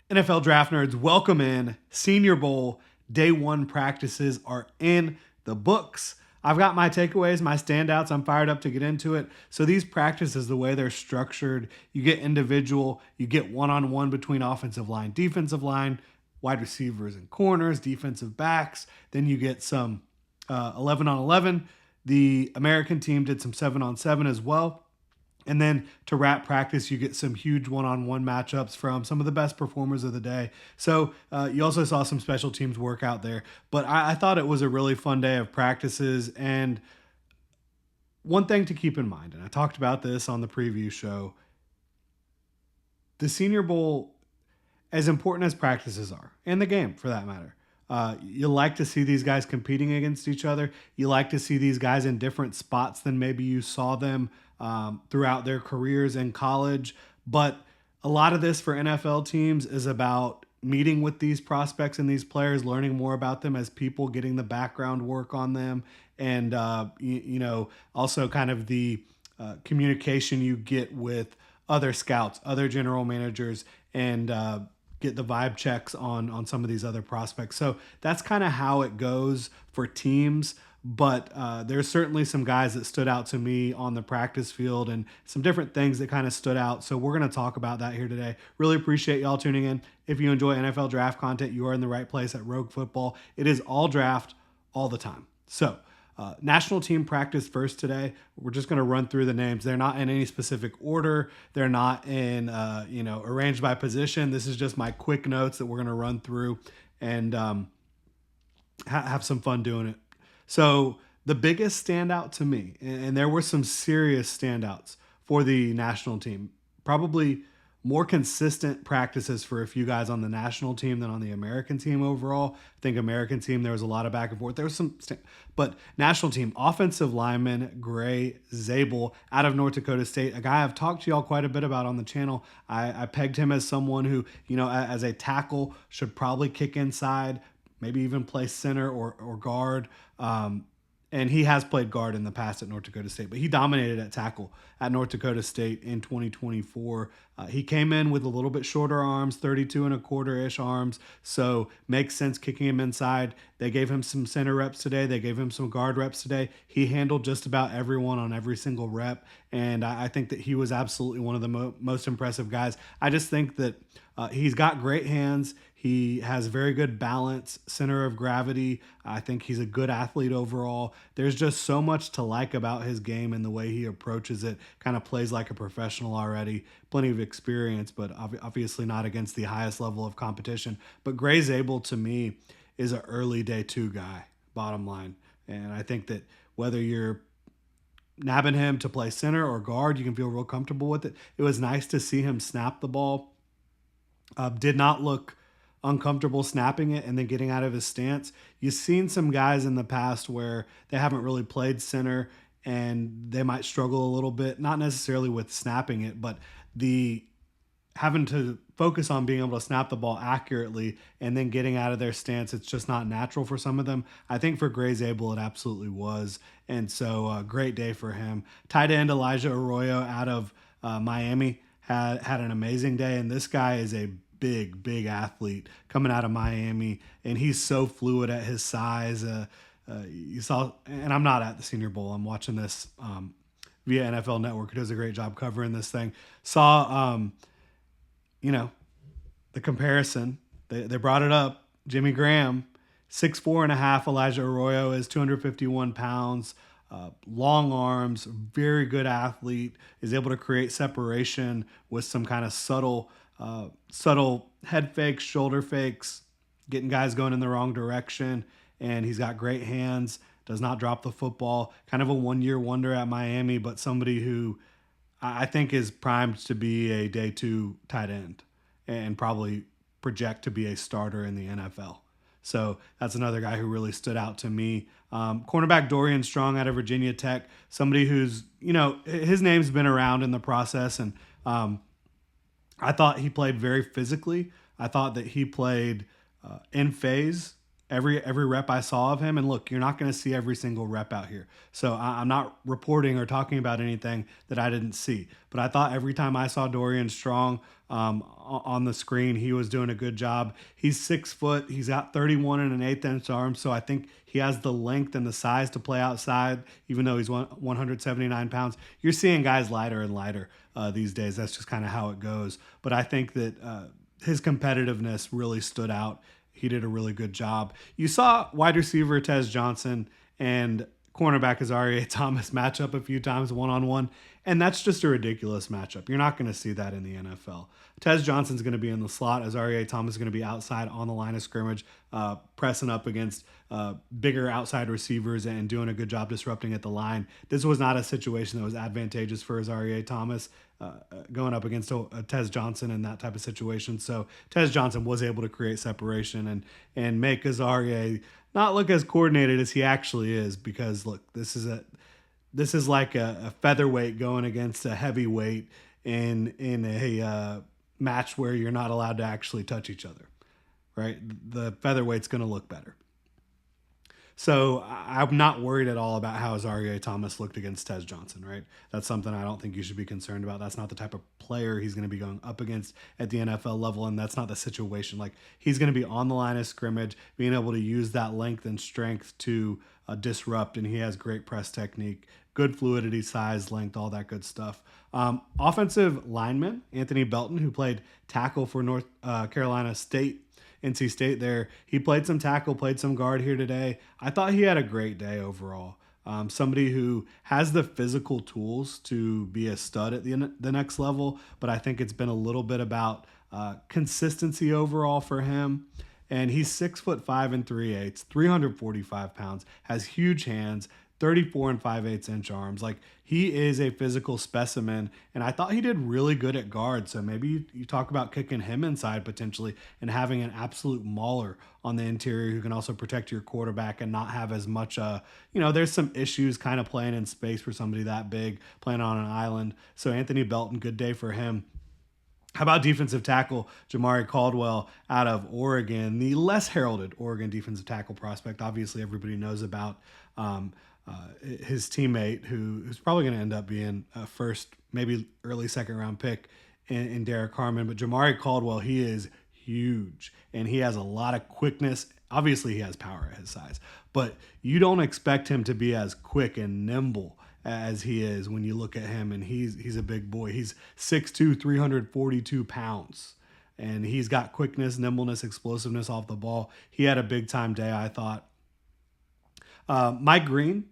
NFL draft nerds, welcome in. Senior Bowl day one practices are in the books. I've got my takeaways, my standouts. I'm fired up to get into it. So these practices, the way they're structured, you get individual, you get one-on-one between offensive line, defensive line, wide receivers and corners, defensive backs. Then you get some 11 on 11. The American team did some 7-on-7 as well. And then to wrap practice, you get some huge one-on-one matchups from some of the best performers of the day. So you also saw some special teams work out there. But I thought it was a really fun day of practices. And one thing to keep in mind, and I talked about this on the preview show, the Senior Bowl, as important as practices are, and the game for that matter, you like to see these guys competing against each other. You like to see these guys in different spots than maybe you saw them throughout their careers in college. But a lot of this for NFL teams is about meeting with these prospects and these players, learning more about them as people, getting the background work on them, and also kind of the communication you get with other scouts, other general managers, and get the vibe checks on some of these other prospects. So that's kind of how it goes for teams. But there's certainly some guys that stood out to me on the practice field and some different things that kind of stood out. So we're going to talk about that here today. Really appreciate y'all tuning in. If you enjoy NFL draft content, you are in the right place at Rogue Football. It is all draft all the time. So national team practice first today. We're just going to run through the names. They're not in any specific order. They're not in, arranged by position. This is just my quick notes that we're going to run through and have some fun doing it. So the biggest standout to me, and there were some serious standouts for the national team, probably more consistent practices for a few guys on the national team than on the American team overall. I think American team, there was a lot of back and forth. There was but national team, offensive lineman Gray Zabel out of North Dakota State, a guy I've talked to y'all quite a bit about on the channel. I pegged him as someone who, as a tackle should probably kick inside, maybe even play center or guard. And he has played guard in the past at North Dakota State, but he dominated at tackle at North Dakota State in 2024. He came in with a little bit shorter arms, 32 and a quarter-ish arms, so makes sense kicking him inside. They gave him some center reps today. They gave him some guard reps today. He handled just about everyone on every single rep, and I think that he was absolutely one of the most impressive guys. I just think that he's got great hands. He has very good balance, center of gravity. I think he's a good athlete overall. There's just so much to like about his game and the way he approaches it. Kind of plays like a professional already. Plenty of experience, but obviously not against the highest level of competition. But Gray Zabel, to me, is an early day two guy, bottom line. And I think that whether you're nabbing him to play center or guard, you can feel real comfortable with it. It was nice to see him snap the ball. Did not look uncomfortable snapping it and then getting out of his stance. You've seen some guys in the past where they haven't really played center and they might struggle a little bit, not necessarily with snapping it, but the having to focus on being able to snap the ball accurately and then getting out of their stance. It's just not natural for some of them. I think for Gray Zabel, it absolutely was. And so great day for him. Tight end Elijah Arroyo out of Miami had an amazing day. And this guy is a big athlete coming out of Miami, and he's so fluid at his size. You saw, and I'm not at the Senior Bowl. I'm watching this via NFL Network, who does a great job covering this thing. Saw, the comparison. They brought it up. Jimmy Graham, 6'4.5". Elijah Arroyo is 251 pounds. Long arms, very good athlete, is able to create separation with some kind of subtle head fakes, shoulder fakes, getting guys going in the wrong direction. And he's got great hands, does not drop the football. Kind of a one-year wonder at Miami, but somebody who I think is primed to be a day two tight end and probably project to be a starter in the NFL. So that's another guy who really stood out to me. Cornerback Dorian Strong out of Virginia Tech, somebody who's, his name's been around in the process. And I thought he played very physically. I thought that he played in phase every rep I saw of him. And look, you're not going to see every single rep out here. So I'm not reporting or talking about anything that I didn't see. But I thought every time I saw Dorian Strong on the screen, he was doing a good job. He's 6 foot. He's got 31 and an eighth inch arms. So I think he has the length and the size to play outside, even though he's 179 pounds. You're seeing guys lighter and lighter these days. That's just kind of how it goes. But I think that his competitiveness really stood out. He did a really good job. You saw wide receiver Tez Johnson and cornerback Azareye'h Thomas match up a few times one-on-one, and that's just a ridiculous matchup. You're not going to see that in the NFL. Tez Johnson's going to be in the slot. Azareye'h Thomas is going to be outside on the line of scrimmage, pressing up against bigger outside receivers and doing a good job disrupting at the line. This was not a situation that was advantageous for Azareye'h Thomas going up against a Tez Johnson in that type of situation. So Tez Johnson was able to create separation and make Azareye'h not look as coordinated as he actually is, because look, this is like a featherweight going against a heavyweight in a match where you're not allowed to actually touch each other, right? The featherweight's going to look better. So I'm not worried at all about how Azareye'h Thomas looked against Tez Johnson, right? That's something I don't think you should be concerned about. That's not the type of player he's going to be going up against at the NFL level, and that's not the situation. Like, he's going to be on the line of scrimmage, being able to use that length and strength to disrupt, and he has great press technique, good fluidity, size, length, all that good stuff. Offensive lineman, Anthony Belton, who played tackle for North Carolina State, NC State there. He played some tackle, played some guard here today. I thought he had a great day overall. Somebody who has the physical tools to be a stud at the next level, but I think it's been a little bit about consistency overall for him. And he's 6'5" and 3/8, 345 pounds, has huge hands, 34 and 5/8 inch arms. Like, he is a physical specimen, and I thought he did really good at guard. So maybe you talk about kicking him inside potentially and having an absolute mauler on the interior who can also protect your quarterback and not have as much there's some issues kind of playing in space for somebody that big, playing on an island. So Anthony Belton, good day for him. How about defensive tackle Jamari Caldwell out of Oregon, the less heralded Oregon defensive tackle prospect? Obviously, everybody knows about his teammate, who's probably going to end up being a first, maybe early second round pick in Derek Harmon. But Jamari Caldwell, he is huge, and he has a lot of quickness. Obviously, he has power at his size, but you don't expect him to be as quick and nimble as he is when you look at him, and he's a big boy. He's 6'2", 342 pounds, and he's got quickness, nimbleness, explosiveness off the ball. He had a big-time day, I thought. Mike Green,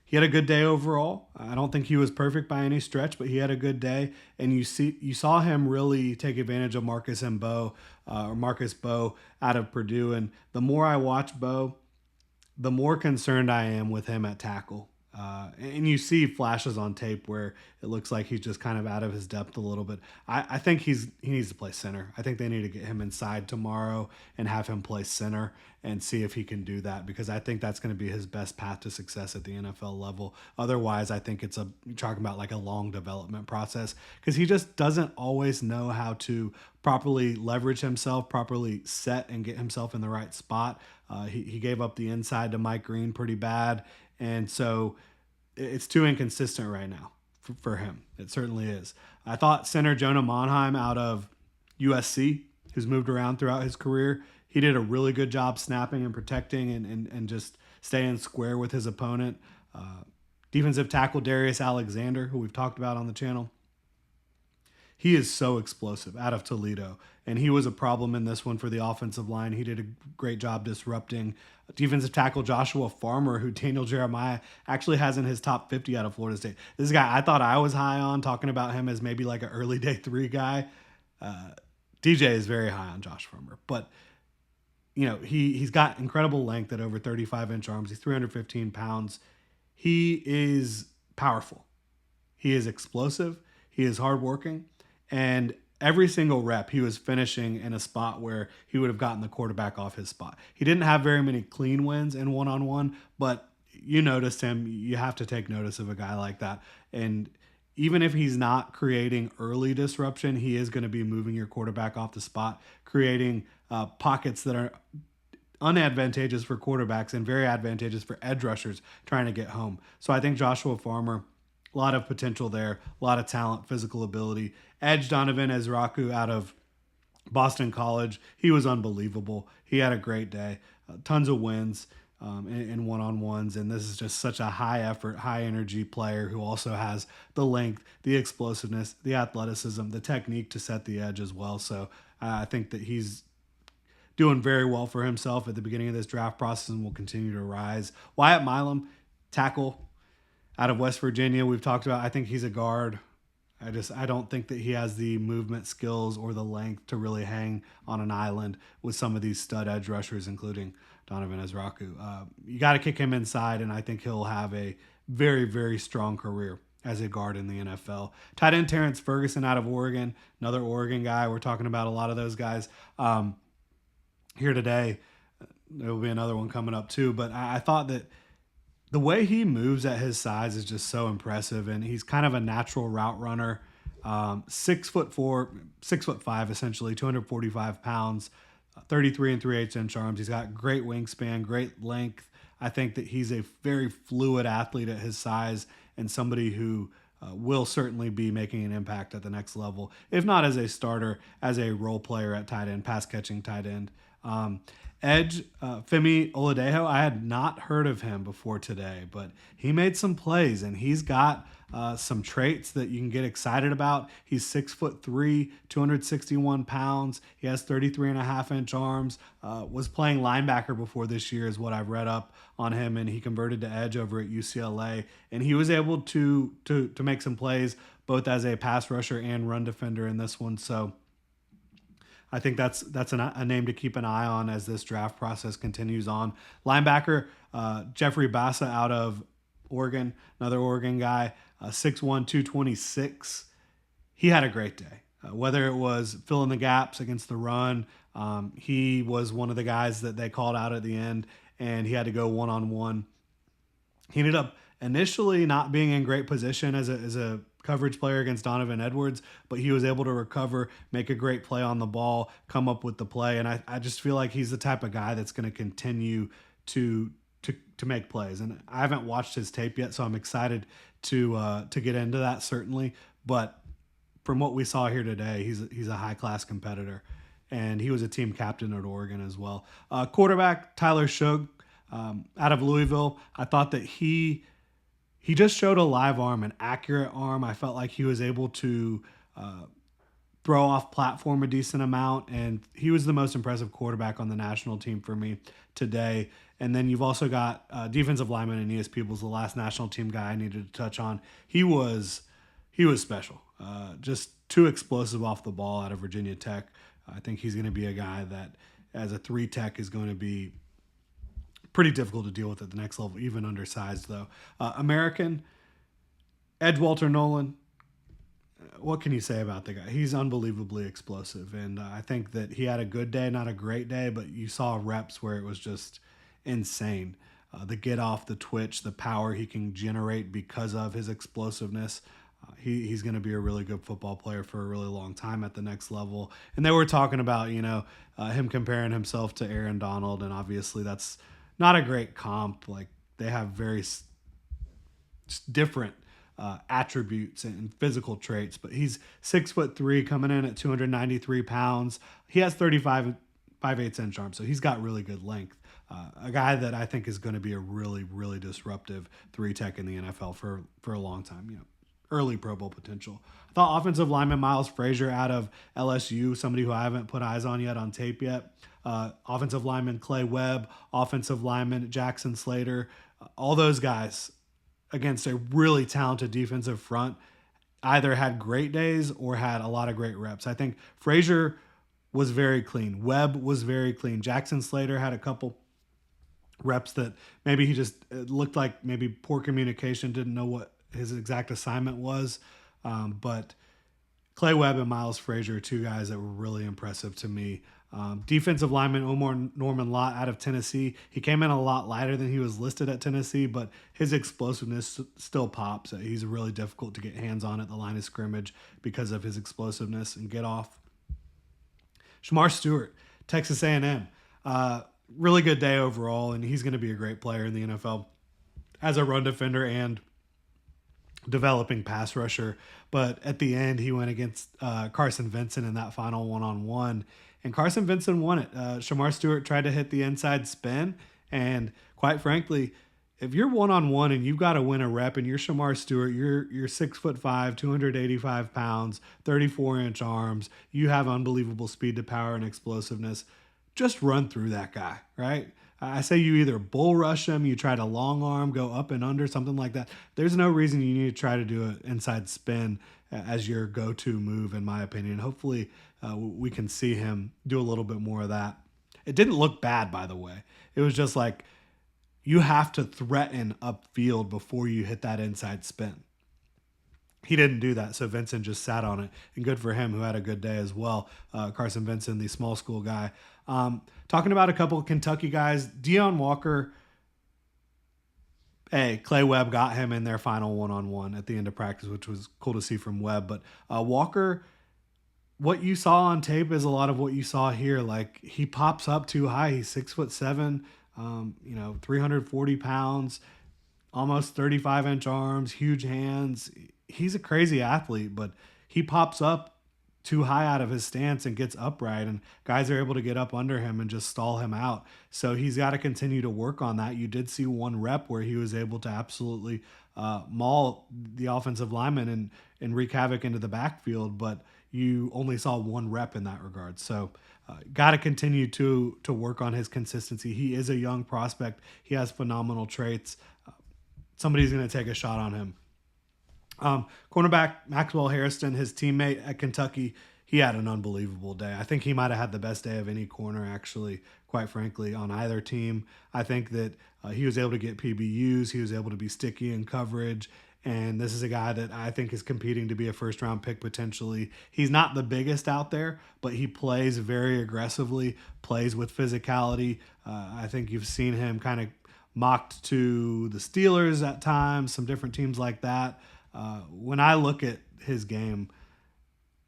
he had a good day overall. I don't think he was perfect by any stretch, but he had a good day, and you saw him really take advantage of Marcus Bowe out of Purdue. And the more I watch Bowe, the more concerned I am with him at tackle. And you see flashes on tape where it looks like he's just kind of out of his depth a little bit. I think he needs to play center. I think they need to get him inside tomorrow and have him play center and see if he can do that, because I think that's going to be his best path to success at the NFL level. Otherwise, I think you're talking about like a long development process, because he just doesn't always know how to properly leverage himself, properly set and get himself in the right spot. He gave up the inside to Mike Green pretty bad. And so it's too inconsistent right now for him. It certainly is. I thought center Jonah Monheim out of USC, who's moved around throughout his career, he did a really good job snapping and protecting and just staying square with his opponent. Defensive tackle Darius Alexander, who we've talked about on the channel, he is so explosive out of Toledo, and he was a problem in this one for the offensive line. He did a great job disrupting. Defensive tackle Joshua Farmer, who Daniel Jeremiah actually has in his top 50 out of Florida State. This guy I thought I was high on, talking about him as maybe like an early day 3 guy. DJ is very high on Josh Farmer, but he's got incredible length at over 35-inch arms. He's 315 pounds. He is powerful. He is explosive. He is hardworking. And every single rep, he was finishing in a spot where he would have gotten the quarterback off his spot. He didn't have very many clean wins in one-on-one, but you noticed him. You have to take notice of a guy like that. And even if he's not creating early disruption, he is going to be moving your quarterback off the spot, creating pockets that are unadvantageous for quarterbacks and very advantageous for edge rushers trying to get home. So I think Joshua Farmer, a lot of potential there, a lot of talent, physical ability. Edge Donovan Ezraku out of Boston College, he was unbelievable. He had a great day, tons of wins in one-on-ones, and this is just such a high-effort, high-energy player who also has the length, the explosiveness, the athleticism, the technique to set the edge as well. So I think that he's doing very well for himself at the beginning of this draft process and will continue to rise. Wyatt Milam, tackle out of West Virginia, we've talked about. I think he's a guard. I don't think that he has the movement skills or the length to really hang on an island with some of these stud edge rushers, including Donovan Ezraku. You got to kick him inside, and I think he'll have a very, very strong career as a guard in the NFL. Tight end Terrence Ferguson out of Oregon, another Oregon guy. We're talking about a lot of those guys here today. There will be another one coming up too, but I thought that the way he moves at his size is just so impressive, and he's kind of a natural route runner. 6'4", 6'5", essentially, 245 pounds, 33 3/8 inch arms. He's got great wingspan, great length. I think that he's a very fluid athlete at his size and somebody who will certainly be making an impact at the next level, if not as a starter, as a role player at tight end, pass catching tight end. Edge, Femi Oladejo, I had not heard of him before today, but he made some plays and he's got some traits that you can get excited about. He's 6'3", 261 pounds. He has 33.5-inch arms. Was playing linebacker before this year is what I've read up on him, and he converted to edge over at UCLA. And he was able to make some plays both as a pass rusher and run defender in this one. So I think that's a name to keep an eye on as this draft process continues on. Linebacker, Jeffrey Bassa out of Oregon, another Oregon guy, 6'1", 226. He had a great day. Whether it was filling the gaps against the run, he was one of the guys that they called out at the end, and he had to go one-on-one. He ended up initially not being in great position as a coverage player against Donovan Edwards, but he was able to recover, make a great play on the ball, come up with the play. And I just feel like he's the type of guy that's going to continue to make plays. And I haven't watched his tape yet, so I'm excited to get into that certainly. But from what we saw here today, he's a high class competitor, and he was a team captain at Oregon as well. Quarterback Tyler Shug out of Louisville. I thought that he just showed a live arm, an accurate arm. I felt like he was able to throw off platform a decent amount, and he was the most impressive quarterback on the national team for me today. And then you've also got defensive lineman Aeneas Peebles, the last national team guy I needed to touch on. He was special, just too explosive off the ball out of Virginia Tech. I think he's going to be a guy that, as a 3 tech, is going to be pretty difficult to deal with at the next level, even undersized though. American, Edge Walter Nolan. What can you say about the guy? He's unbelievably explosive, and I think that he had a good day, not a great day, but you saw reps where it was just insane. The get off, the twitch, the power he can generate because of his explosiveness. He's going to be a really good football player for a really long time at the next level. And they were talking about, him comparing himself to Aaron Donald, and obviously that's not a great comp. Like, they have very different attributes and physical traits, but he's 6'3", coming in at 293 pounds. He has 35 5/8 inch arms, so he's got really good length. A guy that I think is going to be a really, really disruptive 3 tech in the NFL for a long time. Early Pro Bowl potential. I thought offensive lineman Miles Frazier out of LSU, somebody who I haven't put eyes on yet on tape yet. Offensive lineman Clay Webb, offensive lineman Jackson Slater, all those guys against a really talented defensive front either had great days or had a lot of great reps. I think Frazier was very clean. Webb was very clean. Jackson Slater had a couple reps that maybe it looked like maybe poor communication, didn't know what his exact assignment was. But Clay Webb and Miles Frazier are 2 guys that were really impressive to me. Defensive lineman Omar Norman Lott out of Tennessee. He came in a lot lighter than he was listed at Tennessee, but his explosiveness still pops. He's really difficult to get hands on at the line of scrimmage because of his explosiveness and get off. Shamar Stewart, Texas A&M. really good day overall, and he's going to be a great player in the NFL as a run defender and developing pass rusher. But at the end, he went against Carson Vincent in that final one-on-one, and Carson Vincent won it. Shamar Stewart tried to hit the inside spin, and quite frankly, if you're one-on-one and you've got to win a rep and you're Shamar Stewart, you're 6'5", 285 pounds, 34-inch arms, you have unbelievable speed to power and explosiveness. Just run through that guy, right? I say you either bull rush him, you try to long arm, go up and under, something like that. There's no reason you need to try to do an inside spin as your go-to move, in my opinion. Hopefully, we can see him do a little bit more of that. It didn't look bad, by the way. It was just like you have to threaten upfield before you hit that inside spin. He didn't do that, so Vincent just sat on it, and good for him, who had a good day as well. Carson Vincent, the small school guy. Talking about a couple of Kentucky guys, Deion Walker. Hey, Clay Webb got him in their final one-on-one at the end of practice, which was cool to see from Webb. But Walker, what you saw on tape is a lot of what you saw here. Like, he pops up too high. He's 6'7", 340 pounds, almost 35-inch arms, huge hands. He's a crazy athlete, but he pops up too high out of his stance and gets upright, and guys are able to get up under him and just stall him out. So he's got to continue to work on that. You did see one rep where he was able to absolutely maul the offensive lineman and wreak havoc into the backfield, but you only saw one rep in that regard. So got to continue to work on his consistency. He is a young prospect. He has phenomenal traits. Somebody's going to take a shot on him. Cornerback Maxwell Harrison, his teammate at Kentucky, he had an unbelievable day. I think he might have had the best day of any corner, actually, quite frankly, on either team. I think that he was able to get PBUs. He was able to be sticky in coverage. And this is a guy that I think is competing to be a first-round pick potentially. He's not the biggest out there, but he plays very aggressively, plays with physicality. I think you've seen him kind of mocked to the Steelers at times, some different teams like that. When I look at his game,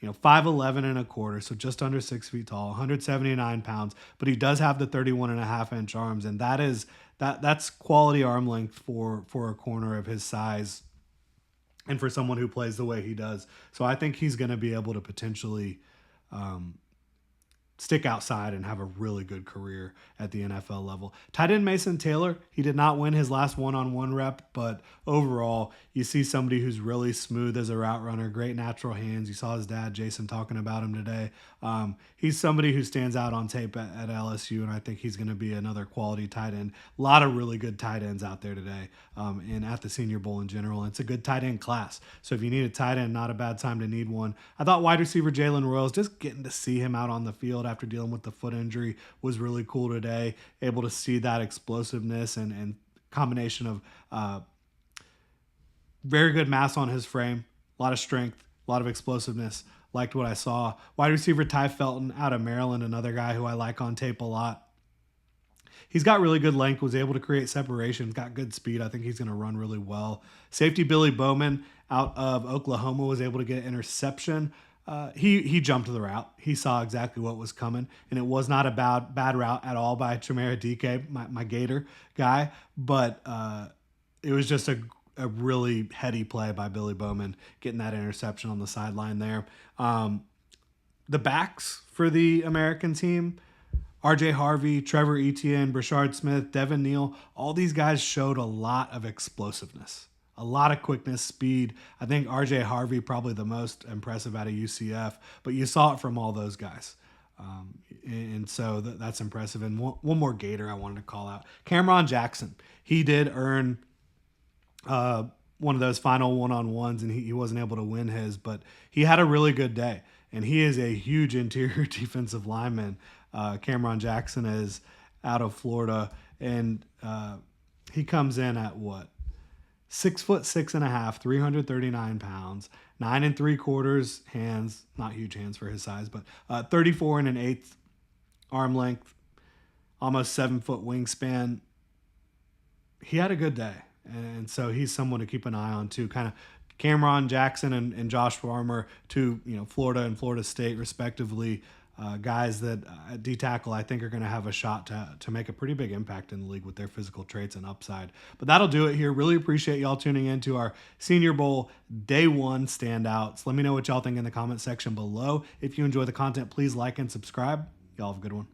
5'11" and a quarter, so just under 6 feet tall, 179 pounds, but he does have the 31.5-inch arms, and that's quality arm length for a corner of his size and for someone who plays the way he does. So I think he's going to be able to potentially stick outside and have a really good career at the NFL level. Tight end Mason Taylor, he did not win his last one-on-one rep, but overall, you see somebody who's really smooth as a route runner, great natural hands. You saw his dad, Jason, talking about him today. He's somebody who stands out on tape at LSU, and I think he's going to be another quality tight end. A lot of really good tight ends out there today, and at the Senior Bowl in general. And it's a good tight end class. So if you need a tight end, not a bad time to need one. I thought wide receiver Jalen Royals, just getting to see him out on the field after dealing with the foot injury was really cool today. Able to see that explosiveness and combination of very good mass on his frame, a lot of strength, a lot of explosiveness. Liked what I saw. Wide receiver Ty Felton out of Maryland, another guy who I like on tape a lot. He's got really good length, was able to create separation, got good speed. I think he's going to run really well. Safety Billy Bowman out of Oklahoma was able to get an interception. He jumped the route. He saw exactly what was coming, and it was not a bad route at all by Chimera DK, my Gator guy, but it was just a really heady play by Billy Bowman, getting that interception on the sideline there. The backs for the American team, RJ Harvey, Trevor Etienne, Brashard Smith, Devin Neal, all these guys showed a lot of explosiveness, a lot of quickness, speed. I think RJ Harvey probably the most impressive out of UCF, but you saw it from all those guys. And so that's impressive. And one more Gator I wanted to call out. Cameron Jackson. He did earn one of those final one-on-ones, and he wasn't able to win his, but he had a really good day. And he is a huge interior defensive lineman. Cameron Jackson is out of Florida, and he comes in at what? 6'6.5", 339 pounds, 9 3/4 hands, not huge hands for his size, but 34 1/8 arm length, almost 7 foot wingspan. He had a good day, and so he's someone to keep an eye on too. Kind of Cameron Jackson and Josh Farmer, two Florida and Florida State respectively. guys that at D tackle I think are going to have a shot to make a pretty big impact in the league with their physical traits and upside. But that'll do it here. Really appreciate y'all tuning in to our Senior Bowl Day 1 standouts. Let me know what y'all think in the comment section below. If you enjoy the content, please like and subscribe. Y'all have a good one.